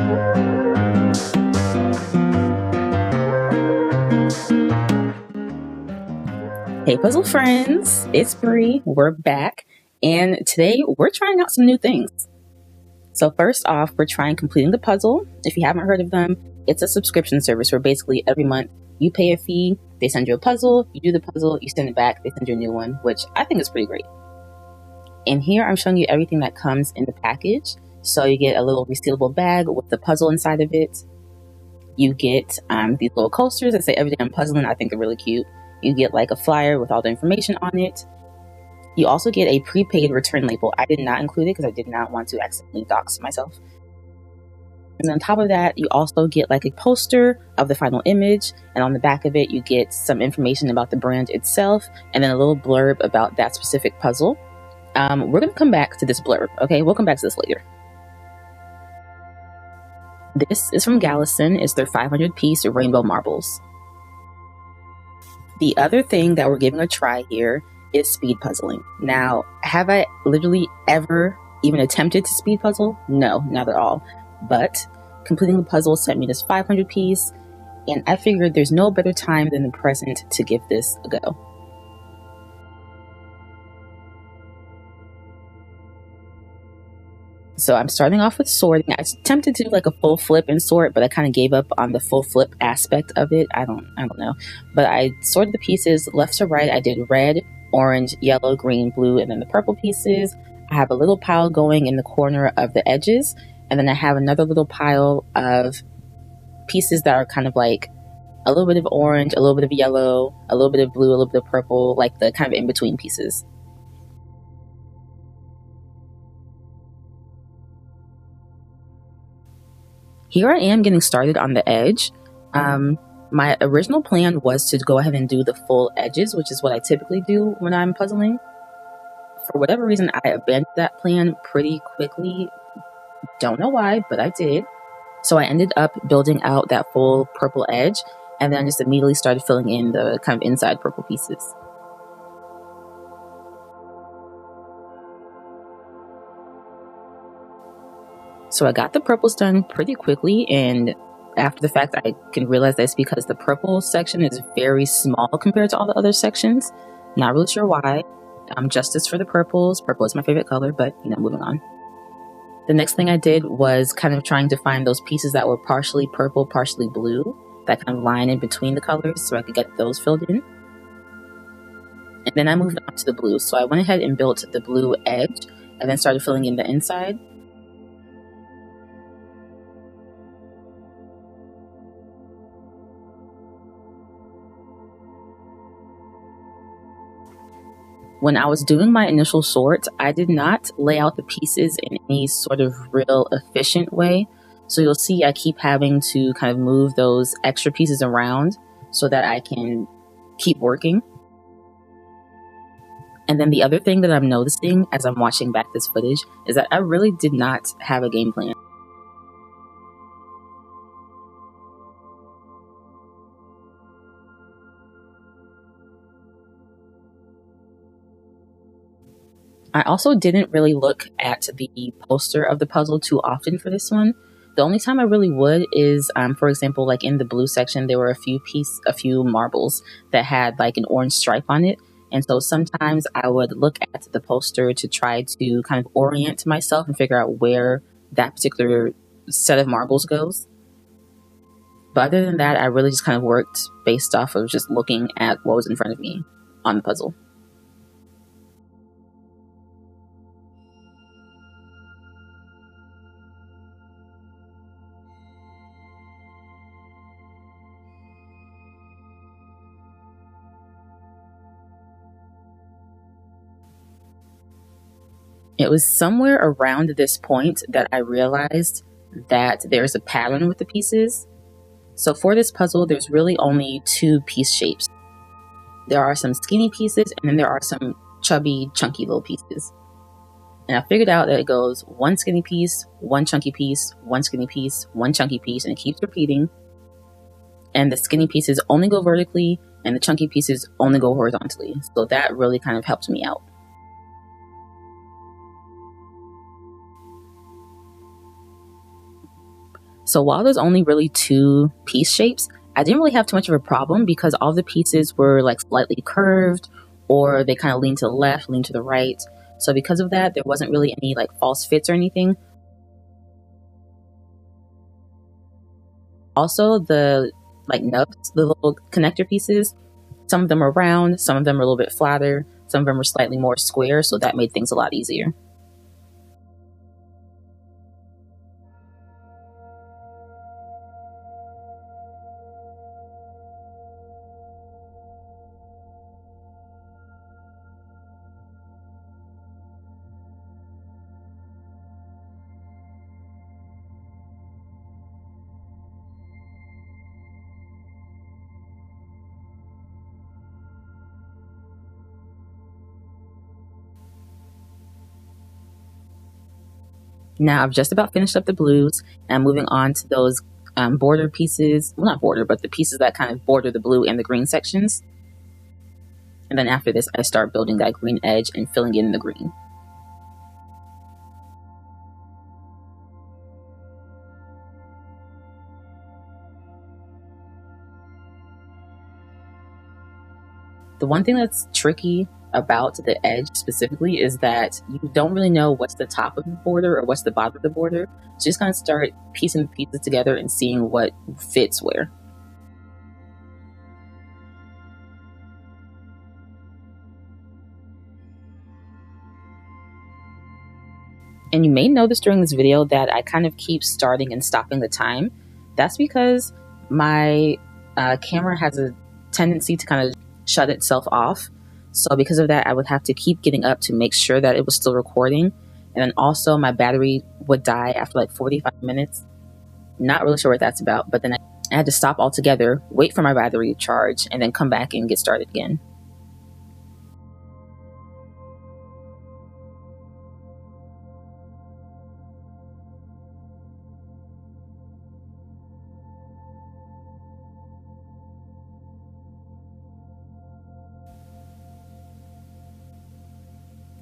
Hey puzzle friends, it's Bree, we're back, and today we're trying out some new things. So first off, we're trying Completing the Puzzle. If you haven't heard of them, it's a subscription service where basically every month you pay a fee, they send you a puzzle, you do the puzzle, you send it back, they send you a new one, which I think is pretty great. And here I'm showing you everything that comes in the package. So you get a little resealable bag with the puzzle inside of it. You get these little coasters that say everything I'm puzzling. I think they're really cute. You get like a flyer with all the information on it. You also get a prepaid return label. I did not include it because I did not want to accidentally dox myself. And on top of that, you also get like a poster of the final image. And on the back of it, you get some information about the brand itself and then a little blurb about that specific puzzle. We're going to come back to this blurb, okay? We'll come back to this later. This is from Galison. It's their 500-piece rainbow marbles. The other thing that we're giving a try here is speed puzzling. Now, have I literally ever even attempted to speed puzzle? No, not at all. But Completing the Puzzle sent me this 500-piece, and I figured there's no better time than the present to give this a go. So I'm starting off with sorting. I attempted to do like a full flip and sort, but I kind of gave up on the full flip aspect of it. I don't know. But I sorted the pieces left to right. I did red, orange, yellow, green, blue, and then the purple pieces. I have a little pile going in the corner of the edges. And then I have another little pile of pieces that are kind of like a little bit of orange, a little bit of yellow, a little bit of blue, a little bit of purple, like the kind of in-between pieces. Here I am getting started on the edge. My original plan was to go ahead and do the full edges, which is what I typically do when I'm puzzling. For whatever reason, I abandoned that plan pretty quickly. Don't know why, but I did. So I ended up building out that full purple edge, and then I just immediately started filling in the kind of inside purple pieces. So I got the purples done pretty quickly, and after the fact, I can realize that's because the purple section is very small compared to all the other sections. Not really sure why. Justice for the purples. Purple is my favorite color, but moving on. The next thing I did was kind of trying to find those pieces that were partially purple, partially blue, that kind of line in between the colors so I could get those filled in. And then I moved on to the blue. So I went ahead and built the blue edge and then started filling in the inside. When I was doing my initial sort, I did not lay out the pieces in any sort of real efficient way. So you'll see I keep having to kind of move those extra pieces around so that I can keep working. And then the other thing that I'm noticing as I'm watching back this footage is that I really did not have a game plan. I also didn't really look at the poster of the puzzle too often for this one. The only time I really would is, for example, like in the blue section, there were a few marbles that had like an orange stripe on it. And so sometimes I would look at the poster to try to kind of orient myself and figure out where that particular set of marbles goes. But other than that, I really just kind of worked based off of just looking at what was in front of me on the puzzle. It was somewhere around this point that I realized that there's a pattern with the pieces. So for this puzzle, there's really only two piece shapes. There are some skinny pieces, and then there are some chubby, chunky little pieces. And I figured out that it goes one skinny piece, one chunky piece, one skinny piece, one chunky piece, and it keeps repeating. And the skinny pieces only go vertically, and the chunky pieces only go horizontally. So that really kind of helped me out. So while there's only really 2 piece shapes, I didn't really have too much of a problem because all the pieces were like slightly curved, or they kind of leaned to the left, leaned to the right. So because of that, there wasn't really any like false fits or anything. Also, the like nubs, the little connector pieces, some of them are round, some of them are a little bit flatter, some of them are slightly more square, so that made things a lot easier. Now I've just about finished up the blues, and I'm moving on to those border pieces. Well, not border, but the pieces that kind of border the blue and the green sections. And then after this, I start building that green edge and filling in the green. The one thing that's tricky about the edge specifically is that you don't really know what's the top of the border or what's the bottom of the border. So just kind of start piecing the pieces together and seeing what fits where. And you may notice during this video that I kind of keep starting and stopping the time. That's because my camera has a tendency to kind of shut itself off. So because of that, I would have to keep getting up to make sure that it was still recording. And then also my battery would die after like 45 minutes. Not really sure what that's about, but then I had to stop altogether, wait for my battery to charge, and then come back and get started again.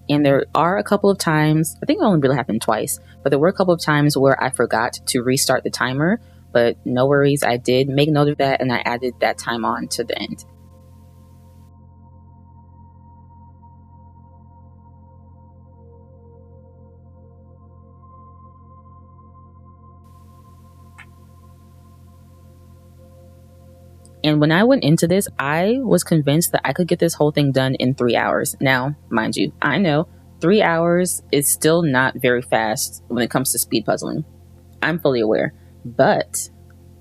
And there are a couple of times, I think it only really happened twice, but there were a couple of times where I forgot to restart the timer, but no worries, I did make note of that and I added that time on to the end. And when I went into this, I was convinced that I could get this whole thing done in 3 hours. Now, mind you, I know 3 hours is still not very fast when it comes to speed puzzling. I'm fully aware, but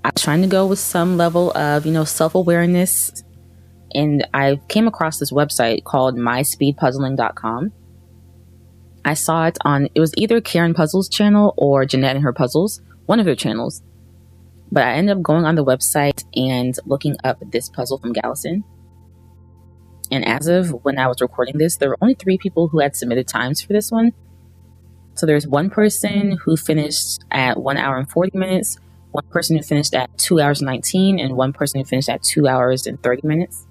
I was trying to go with some level of, self-awareness. And I came across this website called myspeedpuzzling.com. I saw it was either Karen Puzzle's channel or Jeanette and her puzzles, one of their channels. But I ended up going on the website and looking up this puzzle from Galison. And as of when I was recording this, there were only 3 people who had submitted times for this one. So there's one person who finished at 1 hour and 40 minutes, one person who finished at 2 hours and 19, and one person who finished at 2 hours and 30 minutes.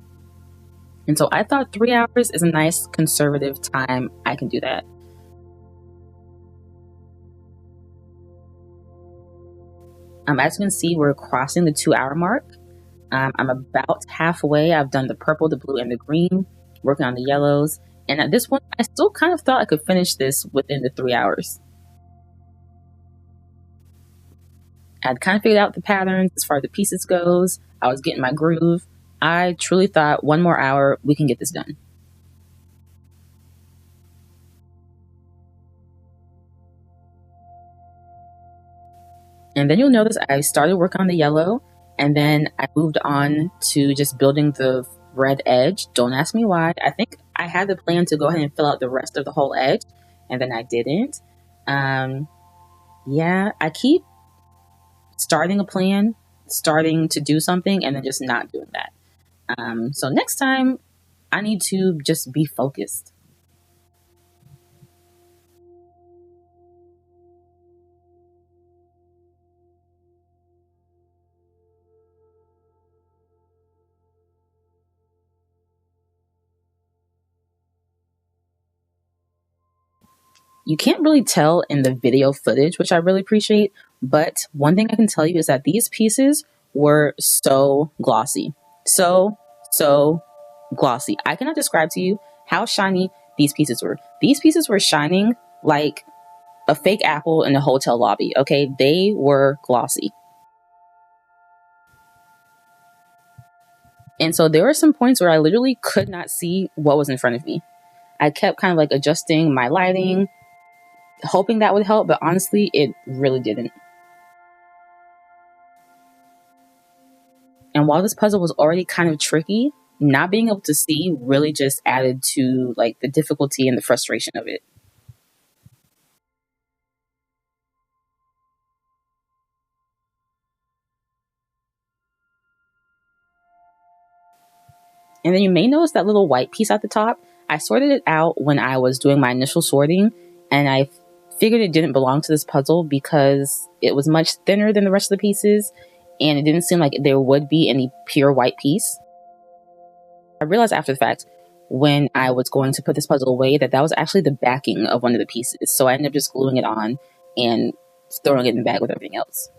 And so I thought 3 hours is a nice conservative time. I can do that. As you can see, we're crossing the 2 hour mark. I'm about halfway. I've done the purple, the blue, and the green, working on the yellows. And at this point, I still kind of thought I could finish this within the 3 hours. I'd kind of figured out the patterns as far as the pieces goes. I was getting my groove. I truly thought 1 more hour, we can get this done. And then you'll notice I started work on the yellow, and then I moved on to just building the red edge. Don't ask me why. I think I had the plan to go ahead and fill out the rest of the whole edge, and then I didn't. Yeah, I keep starting a plan, starting to do something, and then just not doing that. So next time, I need to just be focused. You can't really tell in the video footage, which I really appreciate, But one thing I can tell you is that these pieces were so glossy. So glossy. I cannot describe to you how shiny these pieces were. These pieces were shining like a fake apple in a hotel lobby, okay? They were glossy. And so there were some points where I literally could not see what was in front of me. I kept kind of like adjusting my lighting, hoping that would help, but honestly, it really didn't. And while this puzzle was already kind of tricky, not being able to see really just added to like the difficulty and the frustration of it. And then you may notice that little white piece at the top. I sorted it out when I was doing my initial sorting, and I figured it didn't belong to this puzzle because it was much thinner than the rest of the pieces, and it didn't seem like there would be any pure white piece. I realized after the fact, when I was going to put this puzzle away, that was actually the backing of one of the pieces. So I ended up just gluing it on and throwing it in the bag with everything else.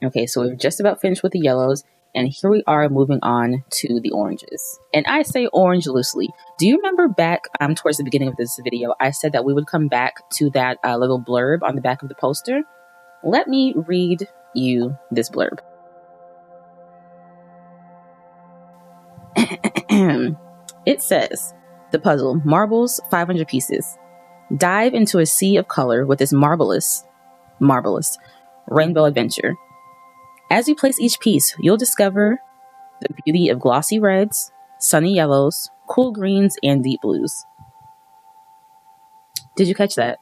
Okay, so we're just about finished with the yellows, and here we are moving on to the oranges. And I say orange loosely. Do you remember back towards the beginning of this video, I said that we would come back to that little blurb on the back of the poster? Let me read you this blurb. It says, the puzzle, marbles, 500 pieces. Dive into a sea of color with this marvelous rainbow adventure. As you place each piece, you'll discover the beauty of glossy reds, sunny yellows, cool greens, and deep blues. Did you catch that?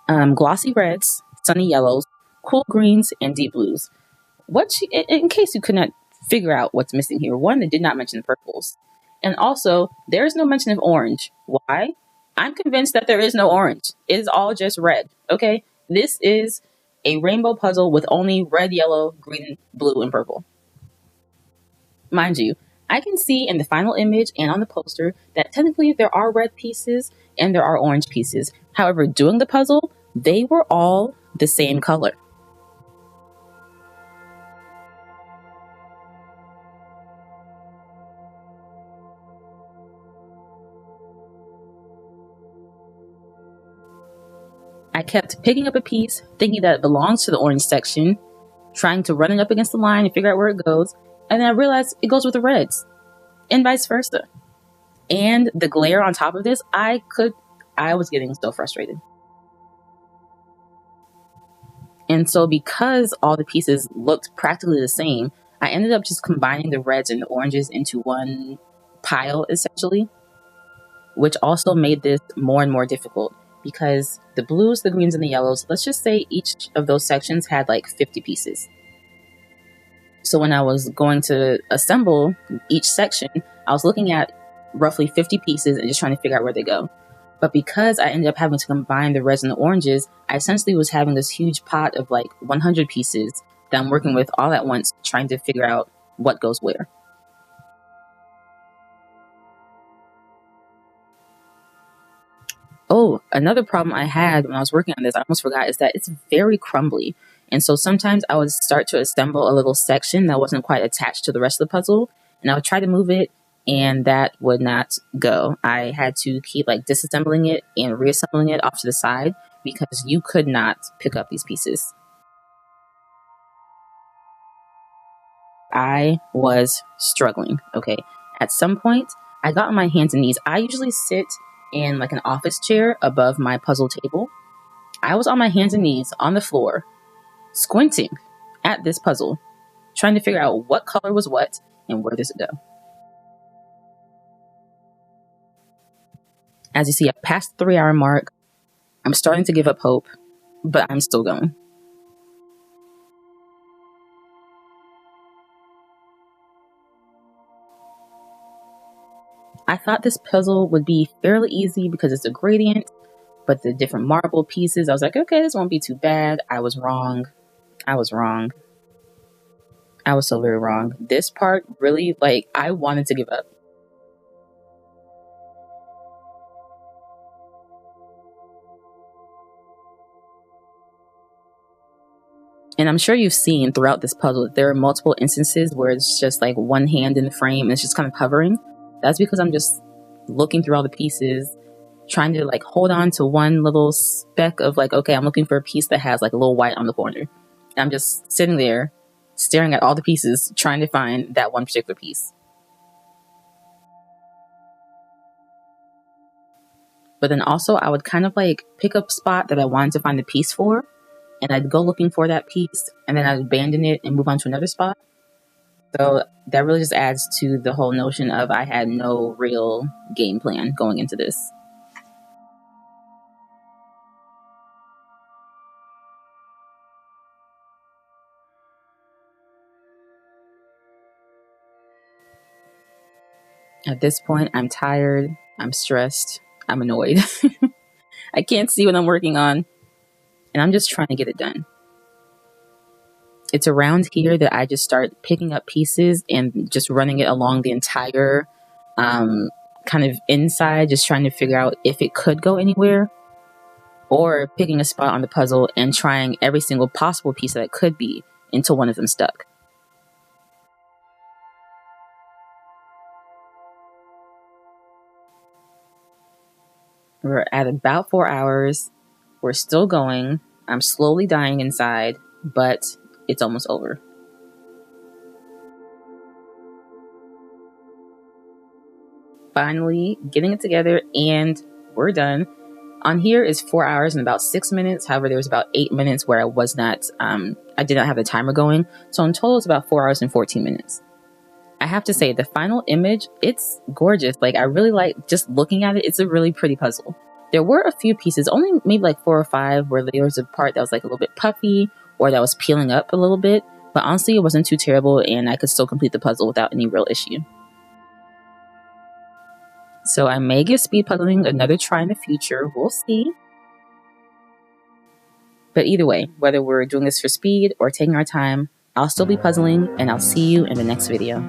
Glossy reds, sunny yellows, cool greens, and deep blues. In case you could not figure out what's missing here, one, they did not mention the purples. And also, there is no mention of orange. Why? I'm convinced that there is no orange. It is all just red, okay? This is a rainbow puzzle with only red, yellow, green, blue, and purple. Mind you, I can see in the final image and on the poster that technically there are red pieces and there are orange pieces. However, doing the puzzle, they were all the same color. I kept picking up a piece, thinking that it belongs to the orange section, trying to run it up against the line and figure out where it goes, and then I realized it goes with the reds, and vice versa. And the glare on top of this, I was getting so frustrated. And so because all the pieces looked practically the same, I ended up just combining the reds and the oranges into one pile, essentially, which also made this more and more difficult. Because the blues, the greens, and the yellows, let's just say each of those sections had like 50 pieces. So when I was going to assemble each section, I was looking at roughly 50 pieces and just trying to figure out where they go. But because I ended up having to combine the reds and the oranges, I essentially was having this huge pot of like 100 pieces that I'm working with all at once, trying to figure out what goes where. Oh, another problem I had when I was working on this, I almost forgot, is that it's very crumbly. And so sometimes I would start to assemble a little section that wasn't quite attached to the rest of the puzzle, and I would try to move it, and that would not go. I had to keep like disassembling it and reassembling it off to the side because you could not pick up these pieces. I was struggling, okay? At some point, I got on my hands and knees. I usually sit in like an office chair above my puzzle table. I was on my hands and knees on the floor, squinting at this puzzle, trying to figure out what color was what and where does it go. As you see, I passed the 3-hour mark. I'm starting to give up hope, but I'm still going. I thought this puzzle would be fairly easy because it's a gradient, but the different marble pieces, I was like, okay, this won't be too bad. I was wrong. I was so very wrong. This part really, like, I wanted to give up. And I'm sure you've seen throughout this puzzle that there are multiple instances where it's just like one hand in the frame and it's just kind of hovering. That's because I'm just looking through all the pieces, trying to like hold on to one little speck of like, okay, I'm looking for a piece that has like a little white on the corner. And I'm just sitting there staring at all the pieces, trying to find that one particular piece. But then also I would kind of like pick up a spot that I wanted to find the piece for, and I'd go looking for that piece, and then I'd abandon it and move on to another spot. So that really just adds to the whole notion of I had no real game plan going into this. At this point, I'm tired, I'm stressed, I'm annoyed. I can't see what I'm working on, and I'm just trying to get it done. It's around here that I just start picking up pieces and just running it along the entire kind of inside, just trying to figure out if it could go anywhere, or picking a spot on the puzzle and trying every single possible piece that it could be until one of them stuck. We're at about 4 hours. We're still going. I'm slowly dying inside, but it's almost over. Finally, getting it together, and we're done. On here is 4 hours and about 6 minutes. However, there was about 8 minutes where I was not, I did not have the timer going. So in total, it's about 4 hours and 14 minutes. I have to say, the final image, it's gorgeous. Like, I really like just looking at it. It's a really pretty puzzle. There were a few pieces, only maybe like 4 or 5, where there was a part that was like a little bit puffy or that was peeling up a little bit. But honestly, it wasn't too terrible, and I could still complete the puzzle without any real issue. So I may give speed puzzling another try in the future. We'll see. But either way, whether we're doing this for speed or taking our time, I'll still be puzzling, and I'll see you in the next video.